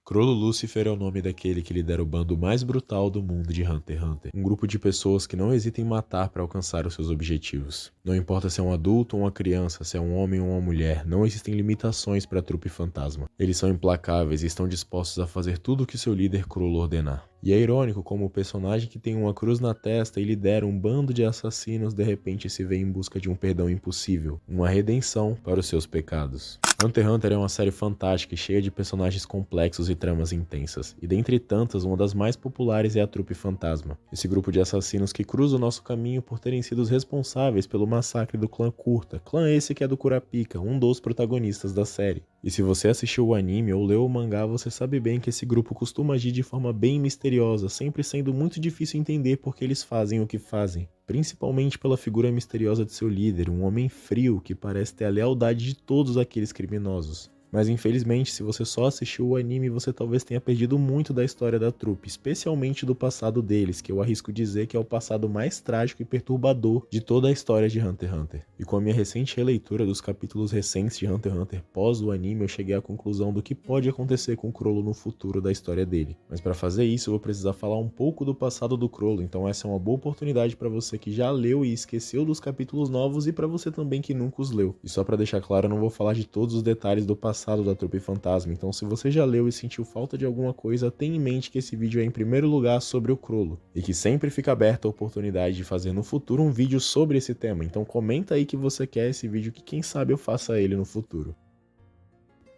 Crollo Lucifer é o nome daquele que lidera o bando mais brutal do mundo de Hunter x Hunter. Um grupo de pessoas que não hesitam em matar para alcançar os seus objetivos. Não importa se é um adulto ou uma criança, se é um homem ou uma mulher, não existem limitações para a trupe fantasma. Eles são implacáveis e estão dispostos a fazer tudo o que seu líder Crollo ordenar. E é irônico como o personagem que tem uma cruz na testa e lidera um bando de assassinos de repente se vê em busca de um perdão impossível, uma redenção para os seus pecados. Hunter x Hunter é uma série fantástica e cheia de personagens complexos e tramas intensas, e dentre tantas, uma das mais populares é a Trupe Fantasma, esse grupo de assassinos que cruza o nosso caminho por terem sido os responsáveis pelo massacre do clã Kurta, clã esse que é do Kurapika, um dos protagonistas da série. E se você assistiu o anime ou leu o mangá, você sabe bem que esse grupo costuma agir de forma bem misteriosa, sempre sendo muito difícil entender por que eles fazem o que fazem. Principalmente pela figura misteriosa de seu líder, um homem frio que parece ter a lealdade de todos aqueles criminosos. Mas infelizmente, se você só assistiu o anime, você talvez tenha perdido muito da história da trupe, especialmente do passado deles, que eu arrisco dizer que é o passado mais trágico e perturbador de toda a história de Hunter x Hunter. E com a minha recente releitura dos capítulos recentes de Hunter x Hunter pós o anime, eu cheguei à conclusão do que pode acontecer com Crollo no futuro da história dele. Mas para fazer isso, eu vou precisar falar um pouco do passado do Crollo, então essa é uma boa oportunidade para você que já leu e esqueceu dos capítulos novos e para você também que nunca os leu. E só para deixar claro, eu não vou falar de todos os detalhes do passado da Trupe Fantasma, então se você já leu e sentiu falta de alguma coisa, tenha em mente que esse vídeo é em primeiro lugar sobre o Crollo, e que sempre fica aberta a oportunidade de fazer no futuro um vídeo sobre esse tema, então comenta aí que você quer esse vídeo que quem sabe eu faça ele no futuro.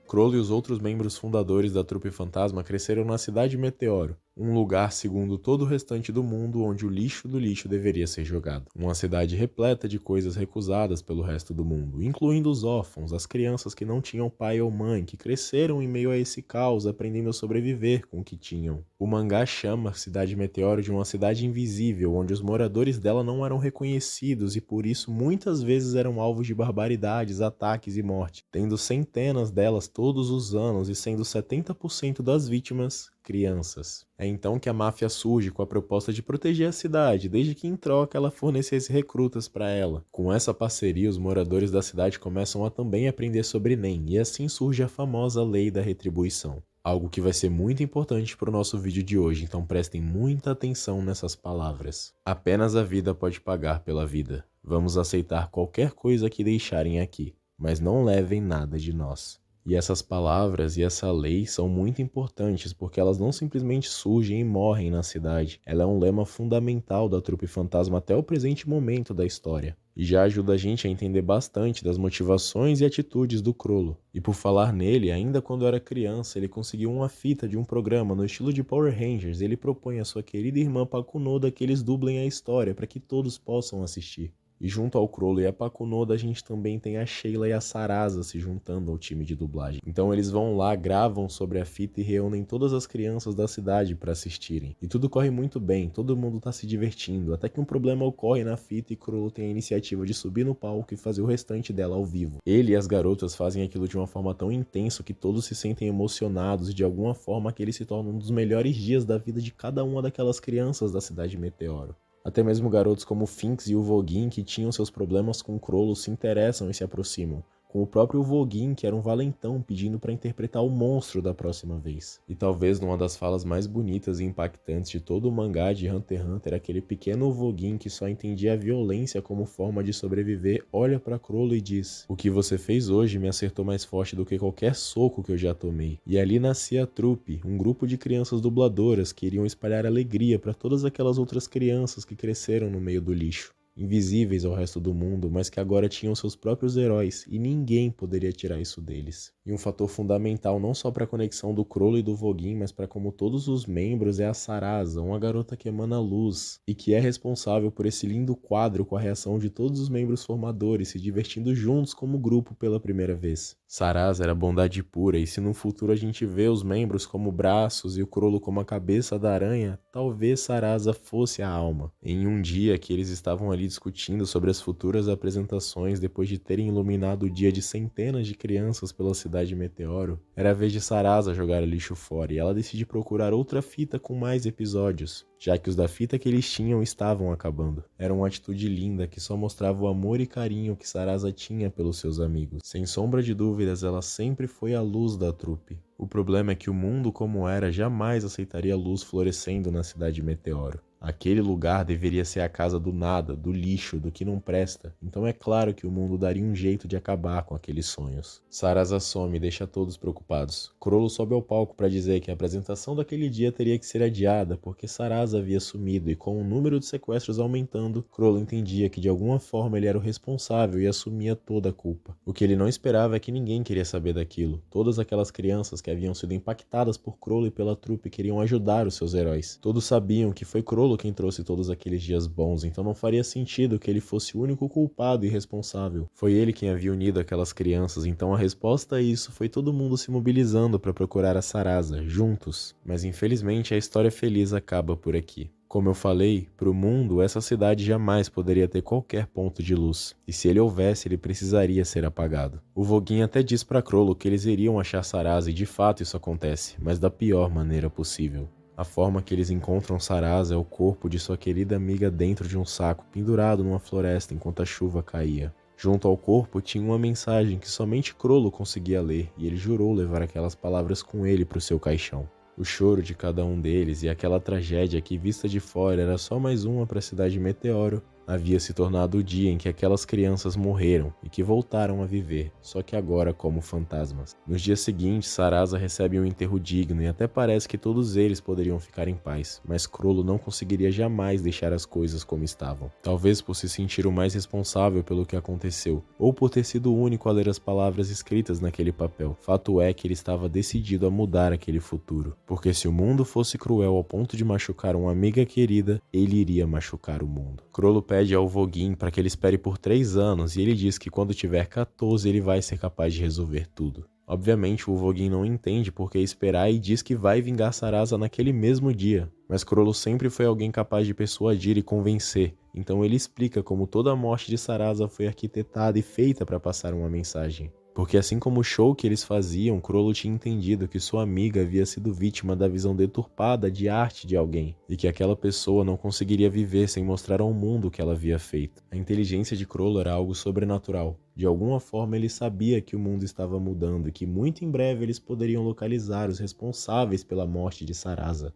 Crollo e os outros membros fundadores da Trupe Fantasma cresceram na Cidade Meteoro, um lugar, segundo todo o restante do mundo, onde o lixo do lixo deveria ser jogado. Uma cidade repleta de coisas recusadas pelo resto do mundo, incluindo os órfãos, as crianças que não tinham pai ou mãe, que cresceram em meio a esse caos, aprendendo a sobreviver com o que tinham. O mangá chama a Cidade Meteoro de uma cidade invisível, onde os moradores dela não eram reconhecidos e por isso muitas vezes eram alvos de barbaridades, ataques e morte, tendo centenas delas todos os anos e sendo 70% das vítimas crianças. É então que a máfia surge com a proposta de proteger a cidade, desde que em troca ela fornecesse recrutas para ela. Com essa parceria, os moradores da cidade começam a também aprender sobre Nen, e assim surge a famosa Lei da Retribuição. Algo que vai ser muito importante para o nosso vídeo de hoje, então prestem muita atenção nessas palavras. Apenas a vida pode pagar pela vida. Vamos aceitar qualquer coisa que deixarem aqui, mas não levem nada de nós. E essas palavras e essa lei são muito importantes porque elas não simplesmente surgem e morrem na cidade. Ela é um lema fundamental da Trupe Fantasma até o presente momento da história. E já ajuda a gente a entender bastante das motivações e atitudes do Crollo. E por falar nele, ainda quando era criança, ele conseguiu uma fita de um programa no estilo de Power Rangers. Ele propõe à sua querida irmã Pakunoda que eles dublem a história para que todos possam assistir. E junto ao Crollo e a Pakunoda, a gente também tem a Sheila e a Sarasa se juntando ao time de dublagem. Então eles vão lá, gravam sobre a fita e reúnem todas as crianças da cidade para assistirem. E tudo corre muito bem, todo mundo tá se divertindo, até que um problema ocorre na fita e Crollo tem a iniciativa de subir no palco e fazer o restante dela ao vivo. Ele e as garotas fazem aquilo de uma forma tão intensa que todos se sentem emocionados e de alguma forma aquele se torna um dos melhores dias da vida de cada uma daquelas crianças da Cidade Meteoro. Até mesmo garotos como Finks e o Voguin, que tinham seus problemas com Crollo, se interessam e se aproximam, com o próprio Voguin, que era um valentão, pedindo para interpretar o monstro da próxima vez. E talvez numa das falas mais bonitas e impactantes de todo o mangá de Hunter x Hunter, aquele pequeno Voguin que só entendia a violência como forma de sobreviver, olha para Crollo e diz: "O que você fez hoje me acertou mais forte do que qualquer soco que eu já tomei." E ali nascia a trupe, um grupo de crianças dubladoras que iriam espalhar alegria para todas aquelas outras crianças que cresceram no meio do lixo, invisíveis ao resto do mundo, mas que agora tinham seus próprios heróis, e ninguém poderia tirar isso deles. E um fator fundamental não só para a conexão do Crollo e do Voguin, mas para como todos os membros é a Sarasa, uma garota que emana luz, e que é responsável por esse lindo quadro com a reação de todos os membros formadores se divertindo juntos como grupo pela primeira vez. Sarasa era bondade pura, e se no futuro a gente vê os membros como braços e o Crollo como a cabeça da aranha, talvez Sarasa fosse a alma. Em um dia que eles estavam ali discutindo sobre as futuras apresentações depois de terem iluminado o dia de centenas de crianças pela Cidade Meteoro, era a vez de Sarasa jogar o lixo fora e ela decide procurar outra fita com mais episódios, já que os da fita que eles tinham estavam acabando. Era uma atitude linda que só mostrava o amor e carinho que Sarasa tinha pelos seus amigos. Sem sombra de dúvidas, ela sempre foi a luz da trupe. O problema é que o mundo como era jamais aceitaria a luz florescendo na cidade Meteoro. Aquele lugar deveria ser a casa do nada, do lixo, do que não presta. Então é claro que o mundo daria um jeito de acabar com aqueles sonhos. Sarasa some e deixa todos preocupados. Crollo sobe ao palco para dizer que a apresentação daquele dia teria que ser adiada porque Sarasa havia sumido e com o número de sequestros aumentando, Crollo entendia que de alguma forma ele era o responsável e assumia toda a culpa. O que ele não esperava é que ninguém queria saber daquilo. Todas aquelas crianças que haviam sido impactadas por Crollo e pela trupe queriam ajudar os seus heróis. Todos sabiam que foi Crollo quem trouxe todos aqueles dias bons, então não faria sentido que ele fosse o único culpado e responsável. Foi ele quem havia unido aquelas crianças, então a resposta a isso foi todo mundo se mobilizando para procurar a Sarasa, juntos. Mas infelizmente a história feliz acaba por aqui. Como eu falei, para o mundo, essa cidade jamais poderia ter qualquer ponto de luz, e se ele houvesse, ele precisaria ser apagado. O Voguin até diz para Crollo que eles iriam achar Sarasa e de fato isso acontece, mas da pior maneira possível. A forma que eles encontram Sarasa é o corpo de sua querida amiga dentro de um saco pendurado numa floresta enquanto a chuva caía. Junto ao corpo tinha uma mensagem que somente Crollo conseguia ler e ele jurou levar aquelas palavras com ele para o seu caixão. O choro de cada um deles e aquela tragédia que vista de fora era só mais uma para a cidade Meteoro, havia se tornado o dia em que aquelas crianças morreram e que voltaram a viver, só que agora como fantasmas. Nos dias seguintes, Sarasa recebe um enterro digno e até parece que todos eles poderiam ficar em paz, mas Crollo não conseguiria jamais deixar as coisas como estavam. Talvez por se sentir o mais responsável pelo que aconteceu, ou por ter sido o único a ler as palavras escritas naquele papel. Fato é que ele estava decidido a mudar aquele futuro, porque se o mundo fosse cruel ao ponto de machucar uma amiga querida, ele iria machucar o mundo. Crollo pede ao Voguin para que ele espere por 3 anos e ele diz que quando tiver 14 ele vai ser capaz de resolver tudo. Obviamente o Voguin não entende por que esperar e diz que vai vingar Sarasa naquele mesmo dia, mas Crollo sempre foi alguém capaz de persuadir e convencer, então ele explica como toda a morte de Sarasa foi arquitetada e feita para passar uma mensagem. Porque assim como o show que eles faziam, Crollo tinha entendido que sua amiga havia sido vítima da visão deturpada de arte de alguém, e que aquela pessoa não conseguiria viver sem mostrar ao mundo o que ela havia feito. A inteligência de Crollo era algo sobrenatural. De alguma forma ele sabia que o mundo estava mudando e que muito em breve eles poderiam localizar os responsáveis pela morte de Sarasa.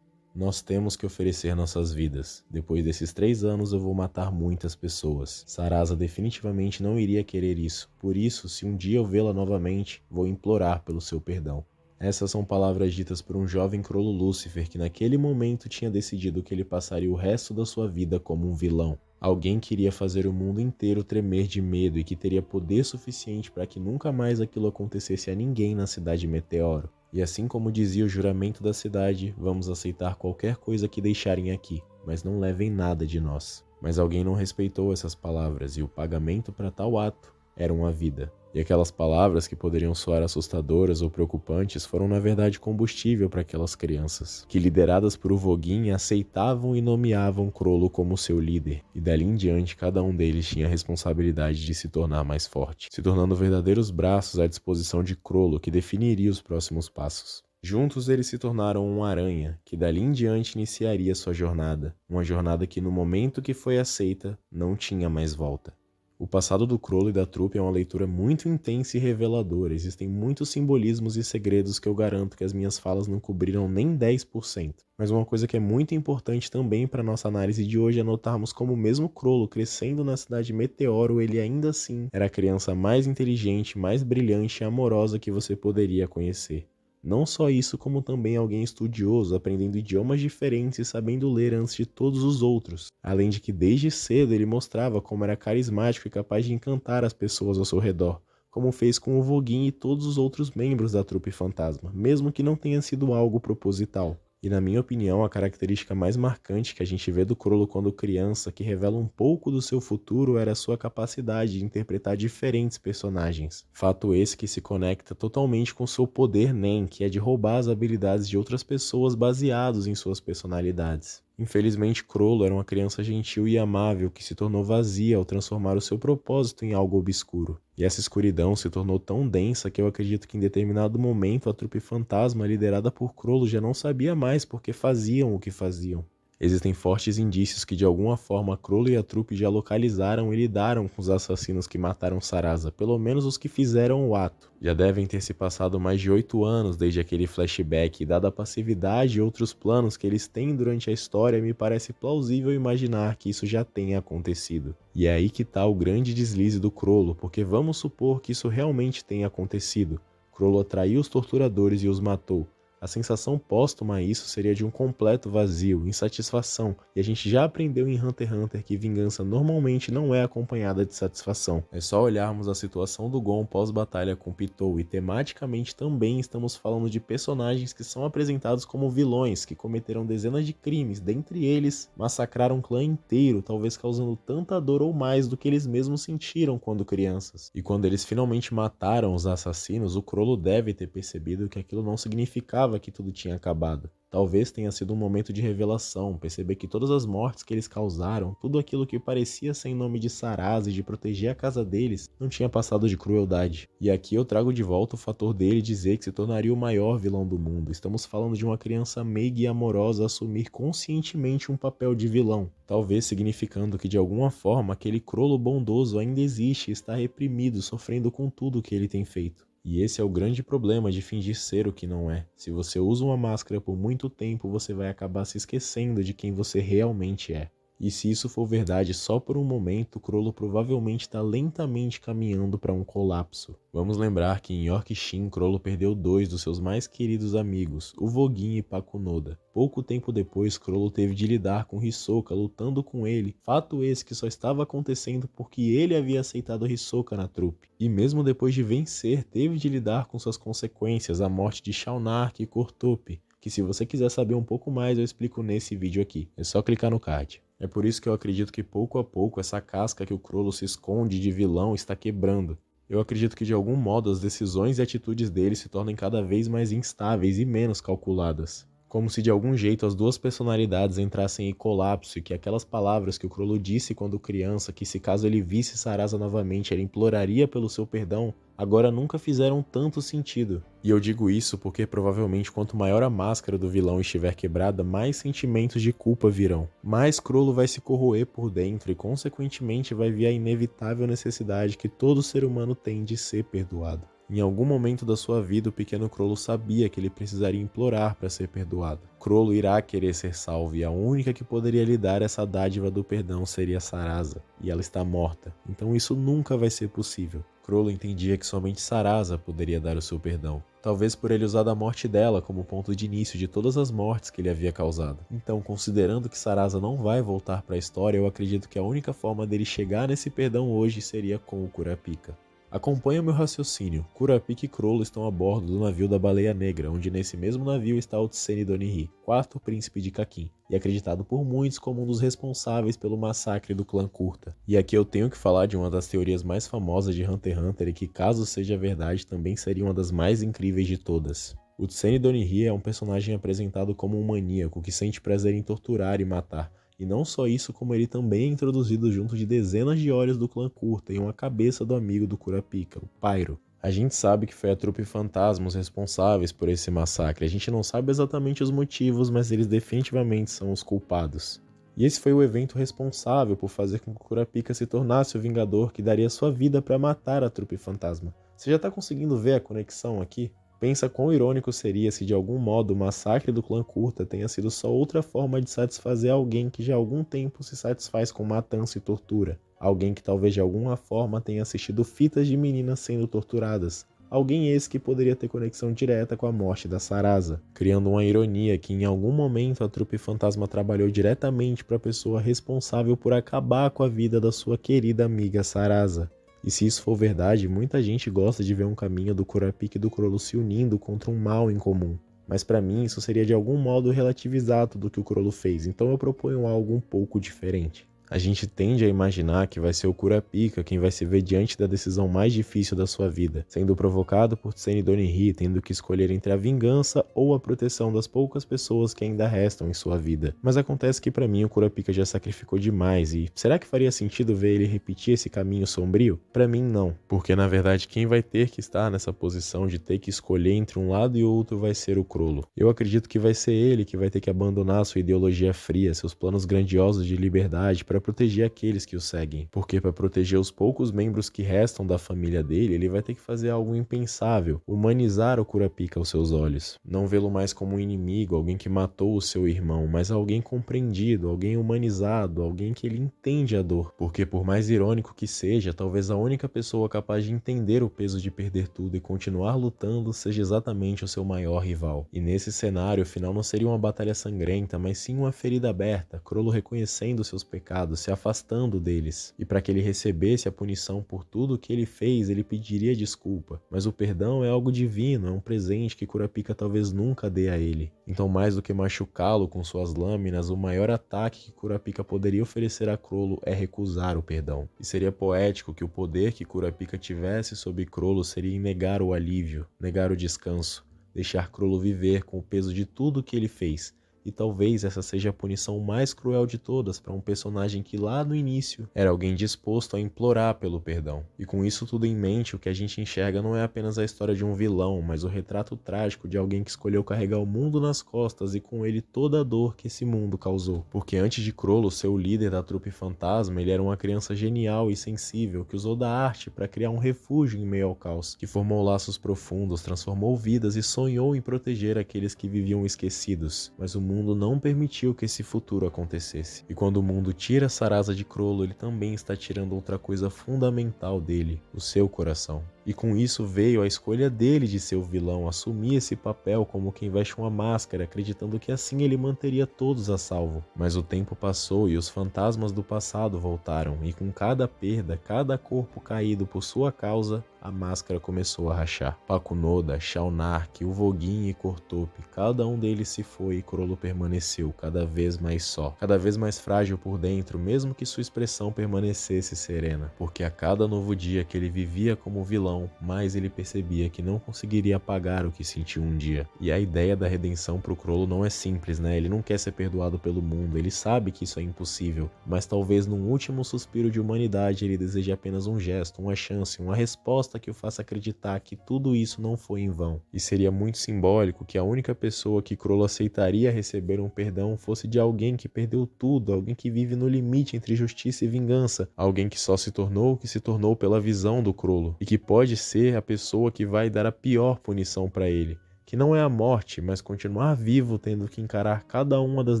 Nós temos que oferecer nossas vidas. Depois desses 3 anos eu vou matar muitas pessoas. Sarasa definitivamente não iria querer isso. Por isso, se um dia eu vê-la novamente, vou implorar pelo seu perdão. Essas são palavras ditas por um jovem Crollo Lúcifer que naquele momento tinha decidido que ele passaria o resto da sua vida como um vilão. Alguém que iria fazer o mundo inteiro tremer de medo e que teria poder suficiente para que nunca mais aquilo acontecesse a ninguém na cidade Meteoro. E assim como dizia o juramento da cidade, vamos aceitar qualquer coisa que deixarem aqui, mas não levem nada de nós. Mas alguém não respeitou essas palavras e o pagamento para tal ato era uma vida. E aquelas palavras que poderiam soar assustadoras ou preocupantes foram na verdade combustível para aquelas crianças, que lideradas por Voguin aceitavam e nomeavam Crollo como seu líder, e dali em diante cada um deles tinha a responsabilidade de se tornar mais forte, se tornando verdadeiros braços à disposição de Crollo que definiria os próximos passos. Juntos eles se tornaram uma aranha, que dali em diante iniciaria sua jornada, uma jornada que no momento que foi aceita, não tinha mais volta. O passado do Crollo e da trupe é uma leitura muito intensa e reveladora. Existem muitos simbolismos e segredos que eu garanto que as minhas falas não cobriram nem 10%. Mas uma coisa que é muito importante também para nossa análise de hoje é notarmos como mesmo Crollo crescendo na cidade Meteoro, ele ainda assim era a criança mais inteligente, mais brilhante e amorosa que você poderia conhecer. Não só isso, como também alguém estudioso, aprendendo idiomas diferentes e sabendo ler antes de todos os outros. Além de que desde cedo ele mostrava como era carismático e capaz de encantar as pessoas ao seu redor, como fez com o Voguin e todos os outros membros da trupe fantasma, mesmo que não tenha sido algo proposital. E na minha opinião, a característica mais marcante que a gente vê do Crollo quando criança, que revela um pouco do seu futuro, era a sua capacidade de interpretar diferentes personagens. Fato esse que se conecta totalmente com seu poder Nen, que é de roubar as habilidades de outras pessoas baseados em suas personalidades. Infelizmente, Crollo era uma criança gentil e amável que se tornou vazia ao transformar o seu propósito em algo obscuro. E essa escuridão se tornou tão densa que eu acredito que em determinado momento a trupe fantasma liderada por Crollo já não sabia mais por que faziam o que faziam. Existem fortes indícios que de alguma forma Crollo e a trupe já localizaram e lidaram com os assassinos que mataram Sarasa, pelo menos os que fizeram o ato. Já devem ter se passado mais de 8 anos desde aquele flashback e dada a passividade e outros planos que eles têm durante a história, me parece plausível imaginar que isso já tenha acontecido. E é aí que tá o grande deslize do Crollo, porque vamos supor que isso realmente tenha acontecido. Crollo atraiu os torturadores e os matou. A sensação póstuma a isso seria de um completo vazio, insatisfação, e a gente já aprendeu em Hunter x Hunter que vingança normalmente não é acompanhada de satisfação. É só olharmos a situação do Gon pós-batalha com Pitou, e tematicamente também estamos falando de personagens que são apresentados como vilões, que cometeram dezenas de crimes, dentre eles massacraram um clã inteiro, talvez causando tanta dor ou mais do que eles mesmos sentiram quando crianças. E quando eles finalmente mataram os assassinos, o Crollo deve ter percebido que aquilo não significava que tudo tinha acabado. Talvez tenha sido um momento de revelação, perceber que todas as mortes que eles causaram, tudo aquilo que parecia ser em nome de Sarasa e de proteger a casa deles, não tinha passado de crueldade. E aqui eu trago de volta o fator dele dizer que se tornaria o maior vilão do mundo. Estamos falando de uma criança meiga e amorosa assumir conscientemente um papel de vilão, talvez significando que de alguma forma aquele Crollo bondoso ainda existe e está reprimido, sofrendo com tudo que ele tem feito. E esse é o grande problema de fingir ser o que não é. Se você usa uma máscara por muito tempo, você vai acabar se esquecendo de quem você realmente é. E se isso for verdade só por um momento, Crollo provavelmente está lentamente caminhando para um colapso. Vamos lembrar que em Yorkshire, Crollo perdeu 2 dos seus mais queridos amigos, o Voguin e Pakunoda. Pouco tempo depois, Crollo teve de lidar com Hisoka lutando com ele, fato esse que só estava acontecendo porque ele havia aceitado Hisoka na trupe. E mesmo depois de vencer, teve de lidar com suas consequências, a morte de Shaunark e Kortope, que se você quiser saber um pouco mais eu explico nesse vídeo aqui, é só clicar no card. É por isso que eu acredito que pouco a pouco essa casca que o Crollo se esconde de vilão está quebrando. Eu acredito que de algum modo as decisões e atitudes dele se tornem cada vez mais instáveis e menos calculadas. Como se de algum jeito as duas personalidades entrassem em colapso e que aquelas palavras que o Crollo disse quando criança, que se caso ele visse Sarasa novamente ele imploraria pelo seu perdão, agora nunca fizeram tanto sentido. E eu digo isso porque provavelmente quanto maior a máscara do vilão estiver quebrada, mais sentimentos de culpa virão. Mais Crollo vai se corroer por dentro e consequentemente vai vir a inevitável necessidade que todo ser humano tem de ser perdoado. Em algum momento da sua vida, o pequeno Crollo sabia que ele precisaria implorar para ser perdoado. Crollo irá querer ser salvo e a única que poderia lhe dar essa dádiva do perdão seria Sarasa, e ela está morta, então isso nunca vai ser possível. Crollo entendia que somente Sarasa poderia dar o seu perdão, talvez por ele usar a morte dela como ponto de início de todas as mortes que ele havia causado. Então, considerando que Sarasa não vai voltar para a história, eu acredito que a única forma dele chegar nesse perdão hoje seria com o Kurapika. Acompanhe o meu raciocínio. Kurapika e Crollo estão a bordo do navio da Baleia Negra, onde nesse mesmo navio está o Tseni Donihi, quarto príncipe de Kakin, e acreditado por muitos como um dos responsáveis pelo massacre do clã Kurta. E aqui eu tenho que falar de uma das teorias mais famosas de Hunter x Hunter e que, caso seja verdade, também seria uma das mais incríveis de todas. O Tseni Donihi é um personagem apresentado como um maníaco que sente prazer em torturar e matar. E não só isso, como ele também é introduzido junto de dezenas de olhos do clã Kurta e uma cabeça do amigo do Kurapika, o Pyro. A gente sabe que foi a trupe Fantasma os responsáveis por esse massacre. A gente não sabe exatamente os motivos, mas eles definitivamente são os culpados. E esse foi o evento responsável por fazer com que o Kurapika se tornasse o Vingador que daria sua vida para matar a trupe Fantasma. Você já tá conseguindo ver a conexão aqui? Pensa quão irônico seria se de algum modo o massacre do clã Kurta tenha sido só outra forma de satisfazer alguém que já há algum tempo se satisfaz com matança e tortura. Alguém que talvez de alguma forma tenha assistido fitas de meninas sendo torturadas. Alguém esse que poderia ter conexão direta com a morte da Sarasa, criando uma ironia que em algum momento a trupe fantasma trabalhou diretamente para a pessoa responsável por acabar com a vida da sua querida amiga Sarasa. E se isso for verdade, muita gente gosta de ver um caminho do Kurapika e do Crollo se unindo contra um mal em comum. Mas para mim isso seria de algum modo relativizar tudo que o Crollo fez, então eu proponho algo um pouco diferente. A gente tende a imaginar que vai ser o Kurapika quem vai se ver diante da decisão mais difícil da sua vida, sendo provocado por Tsen e Donnie tendo que escolher entre a vingança ou a proteção das poucas pessoas que ainda restam em sua vida. Mas acontece que pra mim o Kurapika já sacrificou demais e será que faria sentido ver ele repetir esse caminho sombrio? Pra mim não, porque na verdade quem vai ter que estar nessa posição de ter que escolher entre um lado e outro vai ser o Crollo. Eu acredito que vai ser ele que vai ter que abandonar sua ideologia fria, seus planos grandiosos de liberdade para proteger aqueles que o seguem, porque para proteger os poucos membros que restam da família dele, ele vai ter que fazer algo impensável, humanizar o Kurapika aos seus olhos, não vê-lo mais como um inimigo, alguém que matou o seu irmão, mas alguém compreendido, alguém humanizado, alguém que ele entende a dor, porque por mais irônico que seja, talvez a única pessoa capaz de entender o peso de perder tudo e continuar lutando seja exatamente o seu maior rival. E nesse cenário, o final não seria uma batalha sangrenta, mas sim uma ferida aberta, Crollo reconhecendo seus pecados, se afastando deles. E para que ele recebesse a punição por tudo o que ele fez, ele pediria desculpa. Mas o perdão é algo divino, é um presente que Kurapika talvez nunca dê a ele. Então, mais do que machucá-lo com suas lâminas, o maior ataque que Kurapika poderia oferecer a Crollo é recusar o perdão. E seria poético que o poder que Kurapika tivesse sobre Crollo seria em negar o alívio, negar o descanso, deixar Crollo viver com o peso de tudo que ele fez. E talvez essa seja a punição mais cruel de todas para um personagem que lá no início era alguém disposto a implorar pelo perdão. E com isso tudo em mente, o que a gente enxerga não é apenas a história de um vilão, mas o retrato trágico de alguém que escolheu carregar o mundo nas costas e com ele toda a dor que esse mundo causou. Porque antes de Crollo ser o líder da trupe fantasma, ele era uma criança genial e sensível que usou da arte para criar um refúgio em meio ao caos, que formou laços profundos, transformou vidas e sonhou em proteger aqueles que viviam esquecidos. Mas o mundo não permitiu que esse futuro acontecesse. E quando o mundo tira Sarasa de Crollo, ele também está tirando outra coisa fundamental dele, o seu coração. E com isso veio a escolha dele de ser o vilão, assumir esse papel como quem veste uma máscara, acreditando que assim ele manteria todos a salvo. Mas o tempo passou e os fantasmas do passado voltaram, e com cada perda, cada corpo caído por sua causa, a máscara começou a rachar. Pakunoda, Shaunark, Uvogin e Kortopi, cada um deles se foi e Crollo permaneceu cada vez mais só, cada vez mais frágil por dentro, mesmo que sua expressão permanecesse serena, porque a cada novo dia que ele vivia como vilão, mais ele percebia que não conseguiria apagar o que sentiu um dia. E a ideia da redenção pro Crollo não é simples, né? Ele não quer ser perdoado pelo mundo, ele sabe que isso é impossível, mas talvez num último suspiro de humanidade ele deseje apenas um gesto, uma chance, uma resposta que o faça acreditar que tudo isso não foi em vão. E seria muito simbólico que a única pessoa que Crollo aceitaria receber um perdão fosse de alguém que perdeu tudo, alguém que vive no limite entre justiça e vingança, alguém que só se tornou o que se tornou pela visão do Crollo, e que pode ser a pessoa que vai dar a pior punição para ele, que não é a morte, mas continuar vivo tendo que encarar cada uma das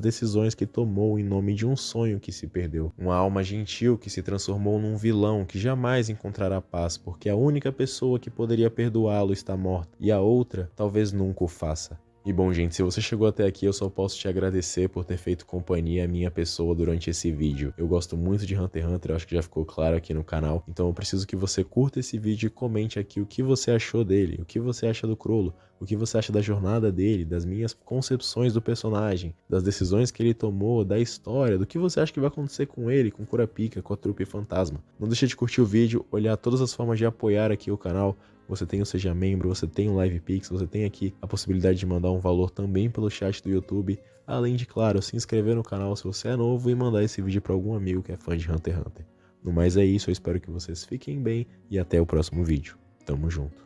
decisões que tomou em nome de um sonho que se perdeu. Uma alma gentil que se transformou num vilão que jamais encontrará paz, porque a única pessoa que poderia perdoá-lo está morta, e a outra talvez nunca o faça. E bom, gente, se você chegou até aqui, eu só posso te agradecer por ter feito companhia à minha pessoa durante esse vídeo. Eu gosto muito de Hunter x Hunter, eu acho que já ficou claro aqui no canal, então eu preciso que você curta esse vídeo e comente aqui o que você achou dele, o que você acha do Crollo, o que você acha da jornada dele, das minhas concepções do personagem, das decisões que ele tomou, da história, do que você acha que vai acontecer com ele, com Kurapika, com a trupe fantasma. Não deixa de curtir o vídeo, olhar todas as formas de apoiar aqui o canal. Você tem o Seja Membro, você tem o LivePix, você tem aqui a possibilidade de mandar um valor também pelo chat do YouTube, além de, claro, se inscrever no canal se você é novo e mandar esse vídeo para algum amigo que é fã de Hunter x Hunter. No mais é isso, eu espero que vocês fiquem bem e até o próximo vídeo. Tamo junto.